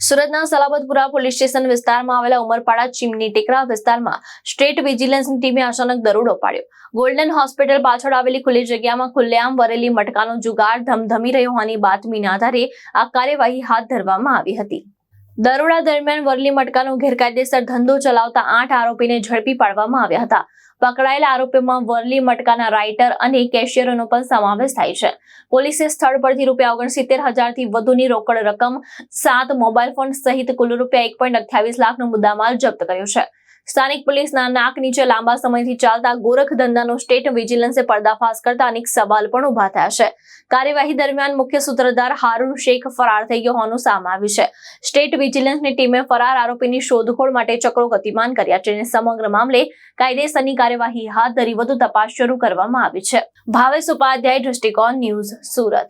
સુરતના Salabatpura police station વિસ્તારમાં આવેલા ઉમરપાડા ચીમની ટેકરા વિસ્તારમાં સ્ટેટ વિજિલન્સની ટીમે અચાનક દરોડો પાડ્યો. ગોલ્ડન હોસ્પિટલ પાછળ આવેલી ખુલ્લી જગ્યામાં ખુલ્લેઆમ વરેલી મટકાનો જુગાર ધમધમી રહ્યો હોવાની બાતમીના આધારે આ કાર્યવાહી હાથ ધરવામાં આવી હતી. દરોડા દરમિયાન વરેલી મટકાનો ગેરકાયદેસર ધંધો ચલાવતા 8 આરોપીને ઝડપી પાડવામાં આવ્યા હતા. પકડાયેલા આરોપીઓમાં વરલી મટકાના રાઇટર અને કેશિયરનો પણ સમાવેશ થાય છે. પોલીસે સ્થળ પરથી ₹69,000 થી વધુની રોકડ રકમ, 7 મોબાઈલ ફોન સહિત કુલ ₹1.28 લાખનો મુદ્દામાલ જપ્ત કર્યો છે. સ્થાનિક પોલીસના નાક નીચે લાંબા સમયથી ચાલતા ગોરખ ધંધાનો સ્ટેટ વિજિલન્સે પર્દાફાશ કરતા અનેક સવાલ પણ ઉભા થયા છે. કાર્યવાહી દરમિયાન મુખ્ય સૂત્રધાર હારૂન શેખ ફરાર થઈ ગયો હોવાનું સામે આવ્યું છે. સ્ટેટ વિજિલન્સની ટીમે ફરાર આરોપીની શોધખોળ માટે ચક્રો ગતિમાન કર્યા છે અને સમગ્ર મામલે કાયદેસરની કાર્યવાહી હાથ ધરી વધુ તપાસ શરૂ કરવામાં આવી છે. ભાવેશ ઉપાધ્યાય, દ્રષ્ટિકોણ ન્યૂઝ, સુરત.